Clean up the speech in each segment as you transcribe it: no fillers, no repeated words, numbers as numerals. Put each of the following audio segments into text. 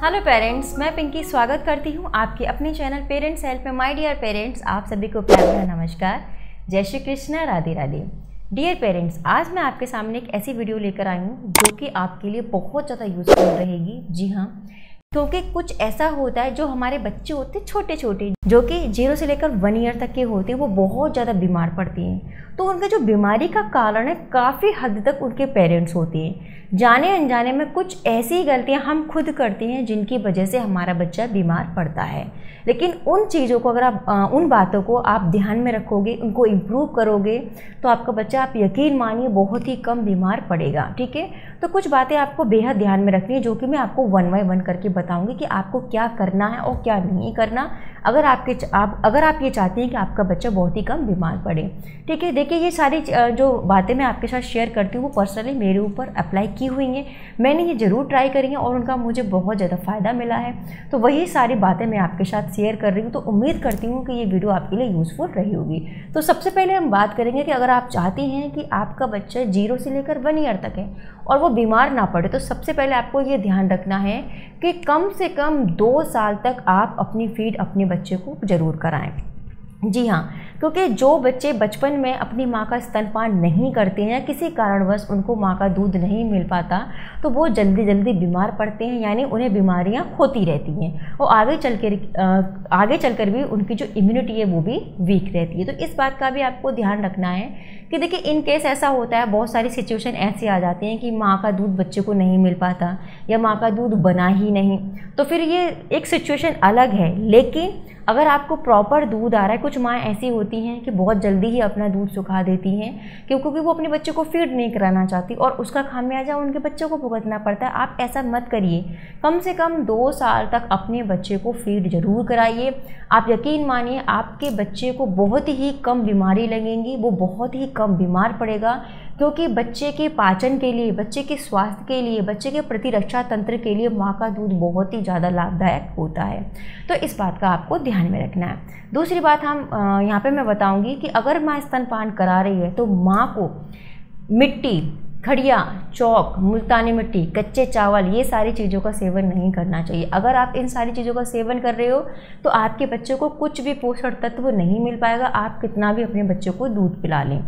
Hello parents, मैं पिंकी स्वागत करती हूँ आपके अपने चैनल पेरेंट्स हेल्प में। माय डियर पेरेंट्स, आप सभी को प्यार भरा नमस्कार, जय श्री कृष्ण, राधे राधे। डियर पेरेंट्स, आज मैं आपके सामने एक ऐसी वीडियो लेकर आई हूँ जो कि आपके लिए बहुत ज़्यादा यूज़फुल रहेगी। जी हाँ, क्योंकि कुछ ऐसा होता है जो हमारे बच्चे होते हैं छोटे छोटे, जो कि 0 से लेकर 1 ईयर तक के होते हैं, वो बहुत ज़्यादा बीमार पड़ते हैं। तो उनके जो बीमारी का कारण है काफ़ी हद तक उनके पेरेंट्स होते हैं। जाने अनजाने में कुछ ऐसी गलतियां हम खुद करते हैं जिनकी वजह से हमारा बच्चा बीमार पड़ता है। लेकिन उन चीज़ों को अगर आप उन बातों को आप ध्यान में रखोगे, उनको इम्प्रूव करोगे, तो आपका बच्चा, आप यकीन मानिए, बहुत ही कम बीमार पड़ेगा। ठीक है, तो कुछ बातें आपको बेहद ध्यान में रखनी है, जो कि मैं आपको 1 बाय 1 करके बताऊंगी कि आपको क्या करना है और क्या नहीं करना, अगर आप ये चाहते हैं कि आपका बच्चा बहुत ही कम बीमार पड़े। ठीक है, देखिए, ये सारी जो बातें मैं आपके साथ शेयर करती हूँ वो पर्सनली मेरे ऊपर अप्लाई की हुई हैं। मैंने ये ज़रूर ट्राई करी हैं और उनका मुझे बहुत ज़्यादा फ़ायदा मिला है। तो वही सारी बातें मैं आपके साथ शेयर कर रही हूँ। तो उम्मीद करती हूँ कि ये वीडियो आपके लिए यूज़फुल रही होगी। तो सबसे पहले हम बात करेंगे कि अगर आप चाहती हैं कि आपका बच्चा 0 से लेकर 1 ईयर तक है और वो बीमार ना पड़े, तो सबसे पहले आपको ये ध्यान रखना है कि कम से कम 2 साल तक आप अपनी फीड अपने बच्चे को ज़रूर कराएं। जी हाँ, क्योंकि जो बच्चे बचपन में अपनी माँ का स्तनपान नहीं करते हैं या किसी कारणवश उनको माँ का दूध नहीं मिल पाता, तो वो जल्दी जल्दी बीमार पड़ते हैं, यानी उन्हें बीमारियाँ होती रहती हैं और आगे चलकर भी उनकी जो इम्यूनिटी है वो भी वीक रहती है। तो इस बात का भी आपको ध्यान रखना है कि देखिए, इन केस ऐसा होता है, बहुत सारी सिचुएशन ऐसे आ जाती हैं कि माँ का दूध बच्चे को नहीं मिल पाता या माँ का दूध बना ही नहीं, तो फिर ये एक सिचुएशन अलग है। लेकिन अगर आपको प्रॉपर दूध आ रहा है, कुछ माँ ऐसी होती हैं कि बहुत जल्दी ही अपना दूध सुखा देती हैं क्योंकि वो अपने बच्चे को फीड नहीं कराना चाहती और उसका खामियाजा उनके बच्चों को भुगतना पड़ता है। आप ऐसा मत करिए, कम से कम 2 साल तक अपने बच्चे को फीड जरूर कराइए। आप यकीन मानिए, आपके बच्चे को बहुत ही कम बीमारी लगेंगी, वो बहुत ही कम बीमार पड़ेगा, क्योंकि बच्चे के पाचन के लिए, बच्चे के स्वास्थ्य के लिए, बच्चे के प्रतिरक्षा तंत्र के लिए माँ का दूध बहुत ही ज़्यादा लाभदायक होता है। तो इस बात का आपको ध्यान में रखना है। दूसरी बात यहाँ पे मैं बताऊंगी कि अगर माँ स्तनपान करा रही है तो माँ को मिट्टी, खड़िया, चौक, मुल्तानी मिट्टी, कच्चे चावल, ये सारी चीज़ों का सेवन नहीं करना चाहिए। अगर आप इन सारी चीज़ों का सेवन कर रहे हो तो आपके बच्चे को कुछ भी पोषण तत्व नहीं मिल पाएगा, आप कितना भी अपने बच्चे को दूध पिला लें।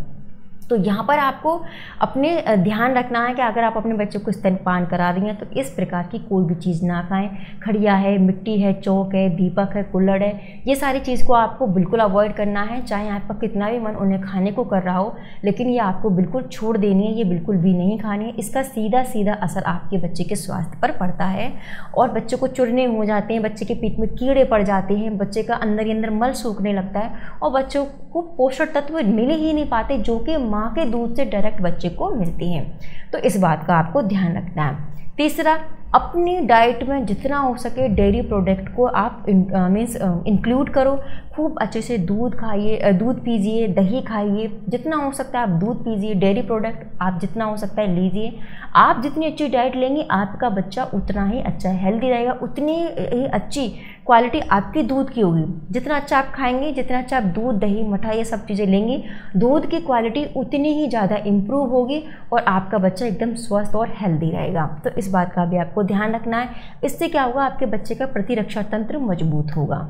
तो यहाँ पर आपको अपने ध्यान रखना है कि अगर आप अपने बच्चे को स्तनपान करा रही हैं तो इस प्रकार की कोई भी चीज़ ना खाएं। खड़िया है, मिट्टी है, चौक है, दीपक है, कुल्हड़ है, ये सारी चीज़ को आपको बिल्कुल अवॉइड करना है। चाहे आपका कितना भी मन उन्हें खाने को कर रहा हो, लेकिन ये आपको बिल्कुल छोड़ देनी है, ये बिल्कुल भी नहीं खानी है। इसका सीधा सीधा असर आपके बच्चे के स्वास्थ्य पर पड़ता है और बच्चे को चुरने हो जाते हैं, बच्चे के पेट में कीड़े पड़ जाते हैं, बच्चे का अंदर ही अंदर मल सूखने लगता है और बच्चों को पोषण तत्व मिल ही नहीं पाते, जो कि माँ के दूध से डायरेक्ट बच्चे को मिलती हैं। तो इस बात का आपको ध्यान रखना है। तीसरा, अपनी डाइट में जितना हो सके डेयरी प्रोडक्ट को आप इंक्लूड करो। खूब अच्छे से दूध खाइए, दूध पीजिए, दही खाइए, जितना हो सकता है आप दूध पीजिए, डेयरी प्रोडक्ट आप जितना हो सकता है लीजिए। आप जितनी अच्छी डाइट लेंगे आपका बच्चा उतना ही अच्छा हेल्दी रहेगा, उतनी ही अच्छी क्वालिटी आपकी दूध की होगी। जितना अच्छा आप खाएंगे, जितना अच्छा आप दूध, दही, मठाई, ये सब चीज़ें लेंगे, दूध की क्वालिटी उतनी ही ज़्यादा इम्प्रूव होगी और आपका बच्चा एकदम स्वस्थ और हेल्दी रहेगा। तो इस बात का भी आपको ध्यान रखना है। इससे क्या होगा, आपके बच्चे का प्रतिरक्षा तंत्र मजबूत होगा।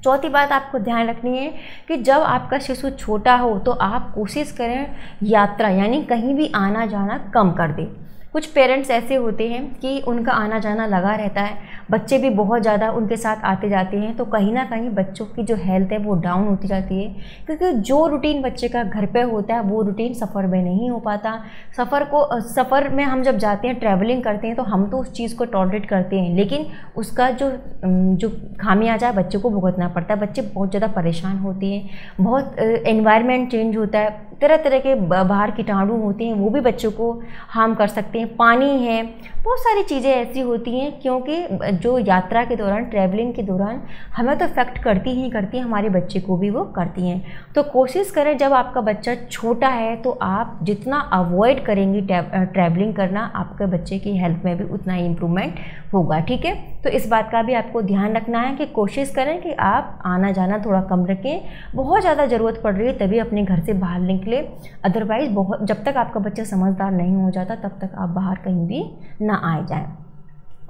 चौथी बात आपको ध्यान रखनी है कि जब आपका शिशु छोटा हो तो आप कोशिश करें यात्रा, यानी कहीं भी आना जाना कम कर दें। कुछ पेरेंट्स ऐसे होते हैं कि उनका आना जाना लगा रहता है, बच्चे भी बहुत ज़्यादा उनके साथ आते जाते हैं, तो कहीं ना कहीं बच्चों की जो हेल्थ है वो डाउन होती जाती है, क्योंकि जो रूटीन बच्चे का घर पे होता है वो रूटीन सफ़र में नहीं हो पाता। सफ़र में हम जब जाते हैं, ट्रैवलिंग करते हैं, तो हम तो उस चीज़ को टॉलरेट करते हैं, लेकिन उसका जो खामियाजा है बच्चे को भुगतना पड़ता है। बच्चे बहुत ज़्यादा परेशान होते हैं, बहुत एनवायरनमेंट चेंज होता है, तरह तरह के बाहर कीटाणु होते हैं, वो भी बच्चों को हार्म कर सकते हैं। पानी है, बहुत सारी चीज़ें ऐसी होती हैं, क्योंकि जो यात्रा के दौरान, ट्रैवलिंग के दौरान हमें तो इफेक्ट करती ही करती है, हमारे बच्चे को भी वो करती हैं। तो कोशिश करें, जब आपका बच्चा छोटा है तो आप जितना अवॉइड करेंगे ट्रैवलिंग करना, आपके बच्चे की हेल्थ में भी उतना ही इम्प्रूवमेंट होगा। ठीक है, तो इस बात का भी आपको ध्यान रखना है कि कोशिश करें कि आप आना जाना थोड़ा कम रखें। बहुत ज़्यादा ज़रूरत पड़ रही है तभी अपने घर से बाहर निकले, अदरवाइज़ जब तक आपका बच्चा समझदार नहीं हो जाता तब तक आप बाहर कहीं भी ना आए जाएं।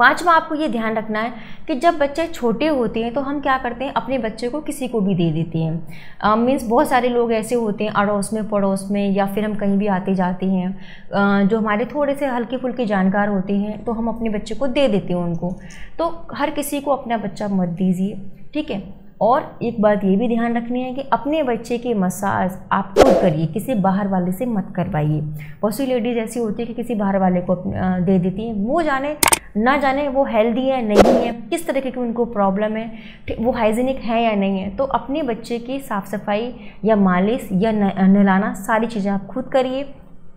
पांचवा आपको ये ध्यान रखना है कि जब बच्चे छोटे होते हैं तो हम क्या करते हैं, अपने बच्चे को किसी को भी दे देते हैं। मीन्स बहुत सारे लोग ऐसे होते हैं अड़ोस में पड़ोस में, या फिर हम कहीं भी आते जाते हैं, जो हमारे थोड़े से हल्के फुल्के जानकार होते हैं, तो हम अपने बच्चे को दे देते हैं उनको। तो हर किसी को अपना बच्चा मत दीजिए, ठीक है। और एक बात ये भी ध्यान रखनी है कि अपने बच्चे की मसाज आप खुद करिए, किसी बाहर वाले से मत करवाइए। बहुत सी लेडीज़ ऐसी होती है कि किसी बाहर वाले को दे देती हैं, वो जाने ना जाने वो हेल्दी है नहीं है, किस तरीके की उनको प्रॉब्लम है, वो हाइजीनिक है या नहीं है। तो अपने बच्चे की साफ़ सफाई या मालिश या नहलाना सारी चीज़ें आप खुद करिए।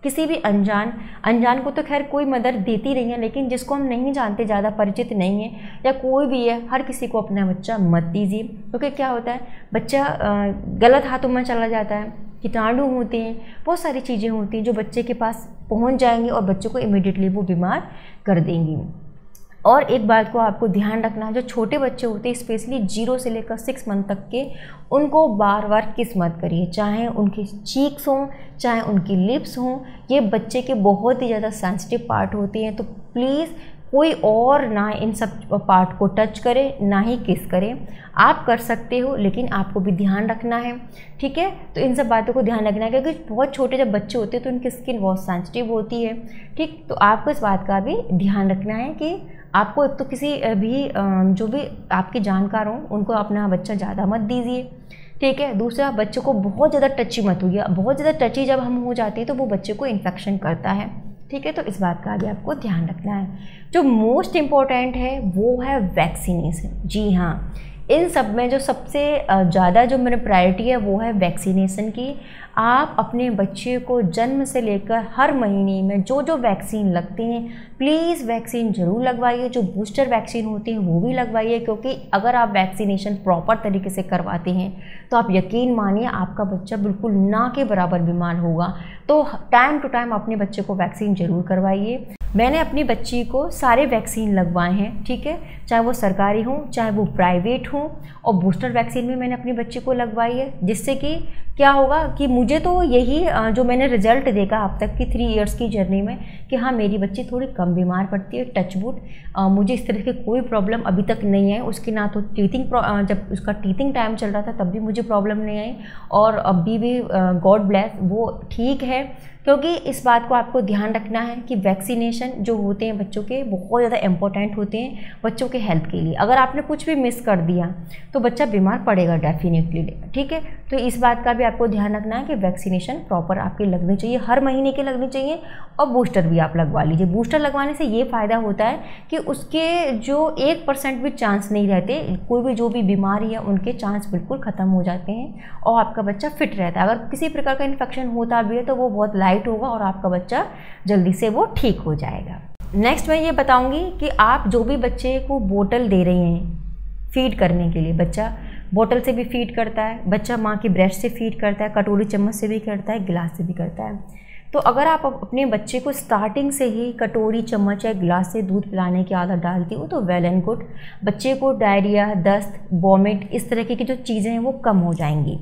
किसी भी अनजान को तो खैर कोई मदद देती नहीं है, लेकिन जिसको हम नहीं जानते, ज़्यादा परिचित नहीं है या कोई भी है, हर किसी को अपना बच्चा मत दीजिए। क्योंकि क्या होता है, बच्चा गलत हाथों में चला जाता है, कीटाणु होते हैं, बहुत सारी चीज़ें होती हैं जो बच्चे के पास पहुंच जाएंगी और बच्चे को इमीडिएटली वो बीमार कर देंगी। और एक बात को आपको ध्यान रखना है, जो छोटे बच्चे होते हैं स्पेशली 0 से लेकर 6 मंथ तक के, उनको बार बार किस मत करिए, चाहे उनकी चीक्स हों चाहे उनकी लिप्स हों। ये बच्चे के बहुत ही ज़्यादा सेंसिटिव पार्ट होती हैं, तो प्लीज़ कोई और ना इन सब पार्ट को टच करे, ना ही किस करें। आप कर सकते हो लेकिन आपको भी ध्यान रखना है, ठीक है। तो इन सब बातों को ध्यान रखना है, क्योंकि बहुत छोटे जब बच्चे होते हैं तो उनकी स्किन बहुत सेंसिटिव होती है, ठीक। तो आपको इस बात का भी ध्यान रखना है कि आपको एक तो किसी भी जो भी आपके जानकार हों उनको अपना बच्चा ज़्यादा मत दीजिए, ठीक है। दूसरा, बच्चे को बहुत ज़्यादा टची मत होइए। बहुत ज़्यादा टची जब हम हो जाते हैं तो वो बच्चे को इन्फेक्शन करता है, ठीक है। तो इस बात का भी आपको ध्यान रखना है। जो मोस्ट इम्पॉर्टेंट है वो है वैक्सीनेशन। जी हाँ, इन सब में जो सबसे ज़्यादा जो मेरी प्रायोरिटी है वो है वैक्सीनेशन की। आप अपने बच्चे को जन्म से लेकर हर महीने में जो जो वैक्सीन लगते हैं प्लीज़ वैक्सीन ज़रूर लगवाइए। जो बूस्टर वैक्सीन होती है वो भी लगवाइए, क्योंकि अगर आप वैक्सीनेशन प्रॉपर तरीके से करवाते हैं तो आप यकीन मानिए आपका बच्चा बिल्कुल ना के बराबर बीमार होगा। तो टाइम टू टाइम अपने बच्चे को वैक्सीन ज़रूर करवाइए। मैंने अपनी बच्ची को सारे वैक्सीन लगवाए हैं, ठीक है, चाहे वो सरकारी हों चाहे वो प्राइवेट हों। और बूस्टर वैक्सीन भी मैंने अपनी बच्ची को लगवाई है, जिससे कि क्या होगा कि मुझे तो यही जो मैंने रिजल्ट देखा अब तक की 3 इयर्स की जर्नी में कि हाँ मेरी बच्ची थोड़ी कम बीमार पड़ती है, टचवुड। मुझे इस तरह की कोई प्रॉब्लम अभी तक नहीं है। उसकी ना तो टीथिंग, जब उसका टीथिंग टाइम चल रहा था तब भी मुझे प्रॉब्लम नहीं आई, और अभी भी गॉड ब्लेस वो ठीक है। क्योंकि इस बात को आपको ध्यान रखना है कि वैक्सीनेशन जो होते हैं बच्चों के बहुत ज़्यादा इंपॉर्टेंट होते हैं बच्चों के हेल्थ के लिए। अगर आपने कुछ भी मिस कर दिया तो बच्चा बीमार पड़ेगा डेफिनेटली, ठीक है। तो इस बात का भी आपको ध्यान रखना है कि वैक्सीनेशन प्रॉपर आपके लगने चाहिए, हर महीने के लगने चाहिए। और बूस्टर भी आप लगवा लीजिए। बूस्टर लगवाने से ये फ़ायदा होता है कि उसके जो 1% भी चांस नहीं रहते, कोई भी जो भी बीमारी है उनके चांस बिल्कुल ख़त्म हो जाते हैं और आपका बच्चा फिट रहता है। अगर किसी प्रकार का इन्फेक्शन होता भी है तो वो बहुत लाइट होगा और आपका बच्चा जल्दी से वो ठीक हो जाएगा। नेक्स्ट मैं ये बताऊंगी कि आप जो भी बच्चे को बोतल दे रहे हैं फीड करने के लिए, बच्चा बोतल से भी फीड करता है, बच्चा माँ की ब्रेस्ट से फीड करता है, कटोरी चम्मच से भी करता है, गिलास से भी करता है। तो अगर आप अपने बच्चे को स्टार्टिंग से ही कटोरी चम्मच या गिलास से दूध पिलाने की आदत डालती हो तो वेल एंड गुड। बच्चे को डायरिया, दस्त, वॉमिट इस तरह की जो चीज़ें हैं वो कम हो जाएंगी।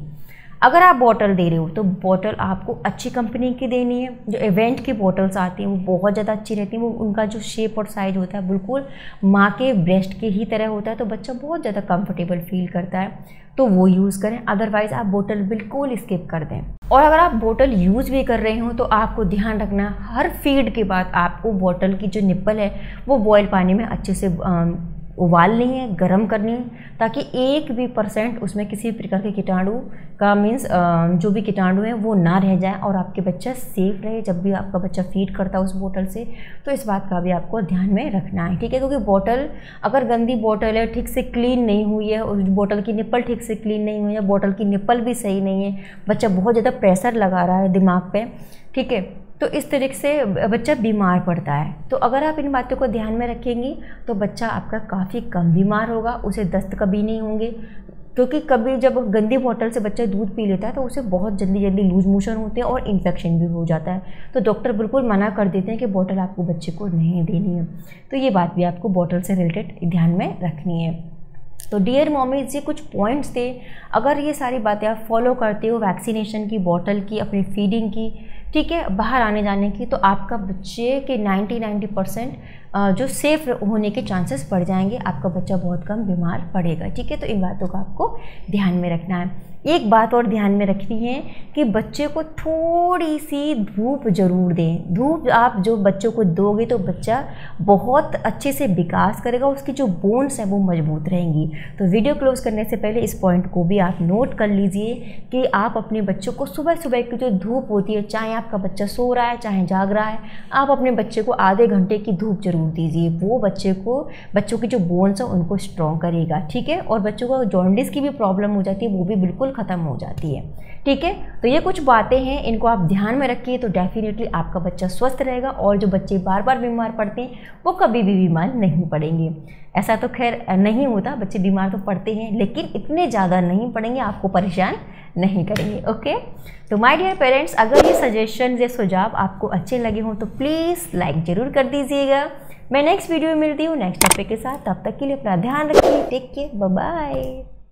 अगर आप बोतल दे रहे हो तो बोतल आपको अच्छी कंपनी की देनी है। जो इवेंट की बोतल्स आती हैं वो बहुत ज़्यादा अच्छी रहती हैं, वो उनका जो शेप और साइज़ होता है बिल्कुल माँ के ब्रेस्ट के ही तरह होता है, तो बच्चा बहुत ज़्यादा कंफर्टेबल फील करता है, तो वो यूज़ करें। अदरवाइज़ आप बोतल बिल्कुल स्किप कर दें। और अगर आप बोतल यूज़ भी कर रहे हो तो आपको ध्यान रखना हर फीड के बाद आपको बोतल की जो निप्पल है वो बॉयल पानी में अच्छे से उबालनी है, गर्म करनी है, ताकि 1% उसमें किसी प्रकार के कीटाणु का मीन्स जो भी कीटाणु है वो ना रह जाए और आपके बच्चा सेफ रहे जब भी आपका बच्चा फीड करता है उस बोतल से। तो इस बात का भी आपको ध्यान में रखना है, ठीक है। क्योंकि बोतल अगर गंदी बोतल है, ठीक से क्लीन नहीं हुई है, उस बोतल की निप्पल ठीक से क्लीन नहीं हुई है, बोतल की निप्पल भी सही नहीं है, बच्चा बहुत ज़्यादा प्रेशर लगा रहा है दिमाग पे, ठीक है, तो इस तरीके से बच्चा बीमार पड़ता है। तो अगर आप इन बातों को ध्यान में रखेंगी तो बच्चा आपका काफ़ी कम बीमार होगा, उसे दस्त कभी नहीं होंगे। क्योंकि कभी जब गंदी बोतल से बच्चा दूध पी लेता है तो उसे बहुत जल्दी लूज मोशन होते हैं और इन्फेक्शन भी हो जाता है, तो डॉक्टर बिल्कुल मना कर देते हैं कि बोतल आपको बच्चे को नहीं देनी है। तो ये बात भी आपको बोतल से रिलेटेड ध्यान में रखनी है। तो डियर मॉमीज, ये कुछ पॉइंट्स थे। अगर ये सारी बातें आप फॉलो करते हो, वैक्सीनेशन की, बोतल की, अपनी फीडिंग की, ठीक है, बाहर आने जाने की, तो आपका बच्चे के 90% जो सेफ होने के चांसेस बढ़ जाएंगे, आपका बच्चा बहुत कम बीमार पड़ेगा। ठीक है, तो इन बातों का आपको ध्यान में रखना है। एक बात और ध्यान में रखनी है कि बच्चे को थोड़ी सी धूप जरूर दें। धूप आप जो बच्चों को दोगे तो बच्चा बहुत अच्छे से विकास करेगा, उसकी जो बोन्स हैं वो मजबूत रहेंगी। तो वीडियो क्लोज करने से पहले इस पॉइंट को भी आप नोट कर लीजिए कि आप अपने बच्चों को सुबह सुबह की जो धूप होती है, चाहे आपका बच्चा सो रहा है चाहे जाग रहा है, आप अपने बच्चे को आधे घंटे की धूप जरूर दीजिए। वो बच्चों की जो बोन्स हैं उनको स्ट्रॉन्ग करेगा। ठीक है, और बच्चों को जॉन्डिस की भी प्रॉब्लम हो जाती है, वो भी बिल्कुल ख़त्म हो जाती है। ठीक है, तो ये कुछ बातें हैं, इनको आप ध्यान में रखिए तो डेफिनेटली आपका बच्चा स्वस्थ रहेगा। और जो बच्चे बार बार बीमार पड़ते हैं वो कभी भी बीमार नहीं पड़ेंगे। ऐसा तो खैर नहीं होता, बच्चे बीमार तो पड़ते हैं लेकिन इतने ज़्यादा नहीं पड़ेंगे, आपको परेशान नहीं करेंगे। ओके, तो माय डियर पेरेंट्स, अगर ये सजेशन या सुझाव आपको अच्छे लगे हों तो प्लीज़ लाइक ज़रूर कर दीजिएगा। मैं नेक्स्ट वीडियो में मिलती हूँ नेक्स्ट टॉपिक के साथ। तब तक के लिए अपना ध्यान रखिए। Take care, bye bye.